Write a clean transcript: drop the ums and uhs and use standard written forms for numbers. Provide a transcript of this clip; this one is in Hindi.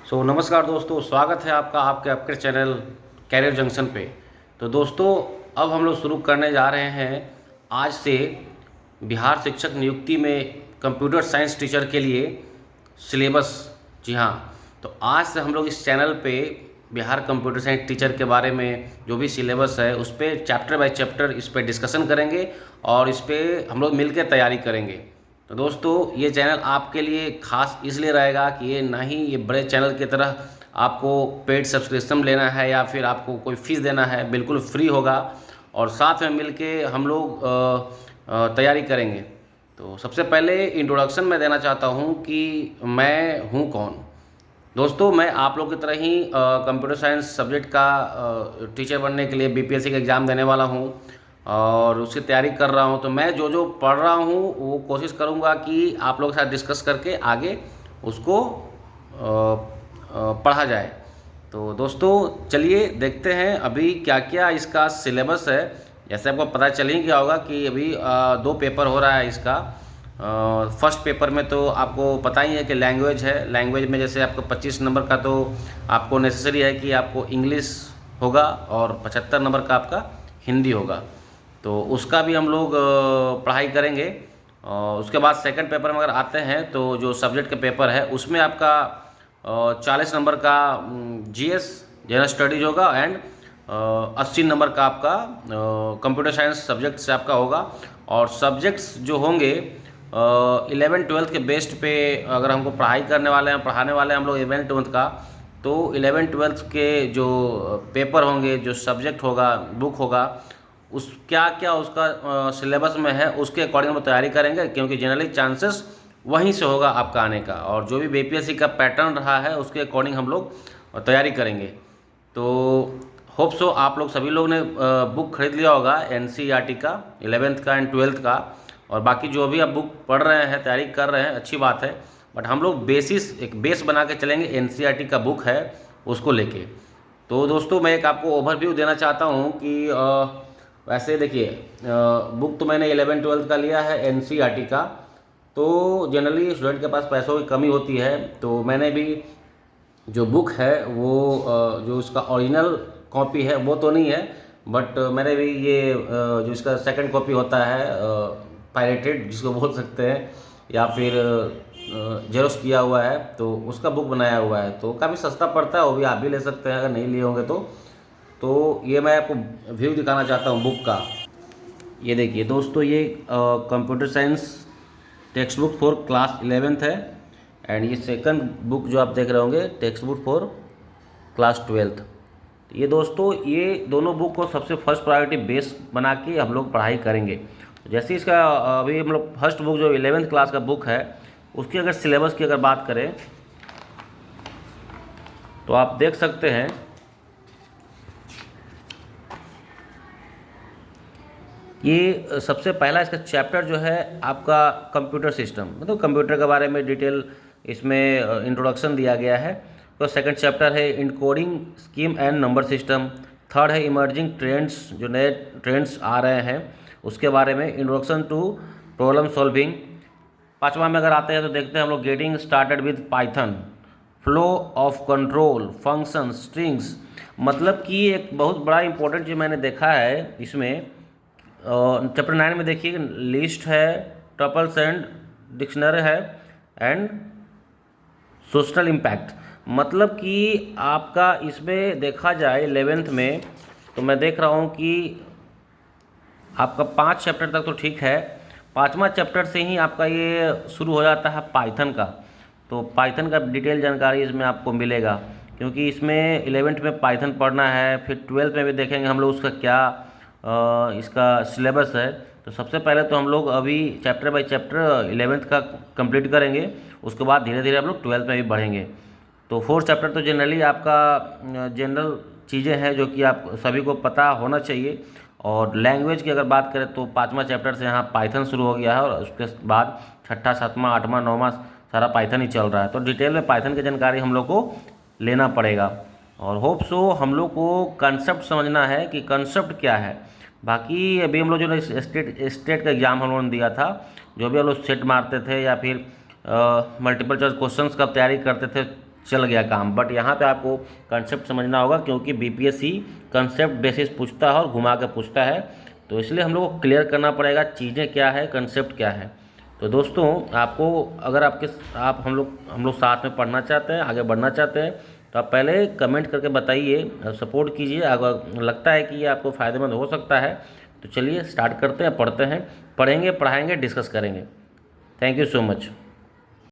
नमस्कार दोस्तों, स्वागत है आपका आपके आपके चैनल कैरियर जंक्शन पे। तो दोस्तों, अब हम लोग शुरू करने जा रहे हैं आज से बिहार शिक्षक नियुक्ति में कंप्यूटर साइंस टीचर के लिए सिलेबस। जी हाँ, तो आज से हम लोग इस चैनल पे बिहार कंप्यूटर साइंस टीचर के बारे में जो भी सिलेबस है उस पर चैप्टर बाय चैप्टर इस पर डिस्कशन करेंगे और इस पर हम लोग मिलकर तैयारी करेंगे। तो दोस्तों, ये चैनल आपके लिए खास इसलिए रहेगा कि ये ना ही ये बड़े चैनल की तरह आपको पेड सब्सक्रिप्शन लेना है या फिर आपको कोई फीस देना है, बिल्कुल फ्री होगा और साथ में मिलके हम लोग तैयारी करेंगे। तो सबसे पहले इंट्रोडक्शन मैं देना चाहता हूँ कि मैं हूँ कौन। दोस्तों, मैं आप लोग की तरह ही कंप्यूटर साइंस सब्जेक्ट का टीचर बनने के लिए बीपीएससी का एग्ज़ाम देने वाला हूँ और उसकी तैयारी कर रहा हूँ। तो मैं जो जो पढ़ रहा हूँ वो कोशिश करूँगा कि आप लोगों के साथ डिस्कस करके आगे उसको पढ़ा जाए। तो दोस्तों, चलिए देखते हैं अभी क्या क्या इसका सिलेबस है। जैसे आपको पता चल ही गया होगा कि अभी दो पेपर हो रहा है इसका। फर्स्ट पेपर में तो आपको पता ही है कि लैंग्वेज है। लैंग्वेज में जैसे आपको 25 नंबर का तो आपको नेसेसरी है कि आपको इंग्लिश होगा और 75 नंबर का आपका हिंदी होगा। तो उसका भी हम लोग पढ़ाई करेंगे। और उसके बाद सेकंड पेपर में अगर आते हैं तो जो सब्जेक्ट का पेपर है उसमें आपका 40 नंबर का जीएस जनरल स्टडीज होगा एंड 80 नंबर का आपका कंप्यूटर साइंस सब्जेक्ट से आपका होगा। और सब्जेक्ट्स जो होंगे 11-12 के बेस्ड पे अगर हमको पढ़ाई करने वाले हैं, पढ़ाने वाले हैं हम लोग 11-12 का, तो 11-12 के जो पेपर होंगे, जो सब्जेक्ट होगा, बुक होगा, उस क्या क्या उसका सिलेबस में है उसके अकॉर्डिंग हम तैयारी करेंगे, क्योंकि जनरली चांसेस वहीं से होगा आपका आने का। और जो भी बीपीएससी का पैटर्न रहा है उसके अकॉर्डिंग हम लोग तैयारी करेंगे। तो होप सो आप लोग सभी लोग ने बुक खरीद लिया होगा एनसीईआरटी का 11th का एंड 12th का। और बाकी जो भी आप बुक पढ़ रहे हैं, तैयारी कर रहे हैं, अच्छी बात है। बट हम लोग एक बेस बना के चलेंगे। एनसीईआरटी का बुक है उसको लेके। तो दोस्तों, मैं एक आपको ओवरव्यू देना चाहता हूँ कि वैसे देखिए, बुक तो मैंने 11-12 का लिया है एनसीईआरटी का। तो जनरली स्टूडेंट के पास पैसों की कमी होती है, तो मैंने भी जो बुक है वो जो उसका ओरिजिनल कॉपी है वो तो नहीं है, बट मैंने भी ये जो इसका सेकंड कॉपी होता है पायरेटेड जिसको बोल सकते हैं, या फिर जेरोक्स किया हुआ है, तो उसका बुक बनाया हुआ है। तो काफ़ी सस्ता पड़ता है, वो भी आप भी ले सकते हैं अगर नहीं लिए होंगे तो ये मैं आपको व्यू दिखाना चाहता हूँ बुक का। ये देखिए दोस्तों, ये computer science text book for class 11th है एंड ये सेकंड बुक जो आप देख रहे होंगे text book for class 12th। ये दोस्तों, ये दोनों बुक को सबसे फर्स्ट प्रायोरिटी बेस बना के हम लोग पढ़ाई करेंगे। जैसे इसका अभी हम लोग फर्स्ट बुक जो 11th क्लास का बुक है उसकी अगर सिलेबस की अगर बात करें तो आप देख सकते हैं ये सबसे पहला इसका चैप्टर जो है आपका कंप्यूटर सिस्टम, मतलब कंप्यूटर के बारे में डिटेल इसमें इंट्रोडक्शन दिया गया है। तो सेकंड चैप्टर है encoding scheme and number system. Third है इमर्जिंग ट्रेंड्स, जो नए ट्रेंड्स आ रहे हैं उसके बारे में, इंट्रोडक्शन टू प्रॉब्लम सॉल्विंग। पाँचवा में अगर आते हैं तो देखते हैं हम लोग getting started with Python, flow of control, function, strings. मतलब कि एक बहुत बड़ा इंपॉर्टेंट जो मैंने देखा है इसमें चैप्टर 9 में देखिए लिस्ट है, टपल्स एंड डिक्शनरी है एंड सोशल इम्पैक्ट। मतलब कि आपका इसमें देखा जाए 11th में, तो मैं देख रहा हूँ कि आपका 5 चैप्टर तक तो ठीक है, 5वां चैप्टर से ही आपका ये शुरू हो जाता है पाइथन का। तो पाइथन का डिटेल जानकारी इसमें आपको मिलेगा, क्योंकि इसमें 11th में पाइथन पढ़ना है। फिर 12th में भी देखेंगे हम लोग उसका क्या इसका सिलेबस है। तो सबसे पहले तो हम लोग अभी चैप्टर बाय चैप्टर 11th का कंप्लीट करेंगे, उसके बाद धीरे धीरे हम लोग 12th में भी बढ़ेंगे। तो 4th चैप्टर तो जनरली आपका जनरल चीज़ें हैं जो कि आप सभी को पता होना चाहिए। और लैंग्वेज की अगर बात करें तो 5वां चैप्टर से यहाँ पाइथन शुरू हो गया है और उसके बाद 6ठा 7वां 8वां 9वां सारा पाइथन ही चल रहा है। तो डिटेल में पाइथन की जानकारी हम लोग को लेना पड़ेगा। और होप सो हम लोग को कंसेप्ट समझना है कि कंसेप्ट क्या है। बाकी अभी हम लोग जो स्टेट का एग्ज़ाम हम लोगों ने दिया था, जो भी हम लोग सेट मारते थे या फिर मल्टीपल चॉइस क्वेश्चंस का तैयारी करते थे चल गया काम। बट यहाँ पे आपको कंसेप्ट समझना होगा, क्योंकि बीपीएससी कंसेप्ट बेसिस पूछता है और घुमा के पूछता है, तो इसलिए हम लोग को क्लियर करना पड़ेगा चीज़ें क्या है, कंसेप्ट क्या है। तो दोस्तों आपको अगर आप हम लोग साथ में पढ़ना चाहते हैं, आगे बढ़ना चाहते हैं, तो आप पहले कमेंट करके बताइए, सपोर्ट कीजिए। अगर लगता है कि ये आपको फ़ायदेमंद हो सकता है तो चलिए स्टार्ट करते हैं, पढ़ते हैं, पढ़ेंगे, पढ़ाएंगे, डिस्कस करेंगे। Thank you so much.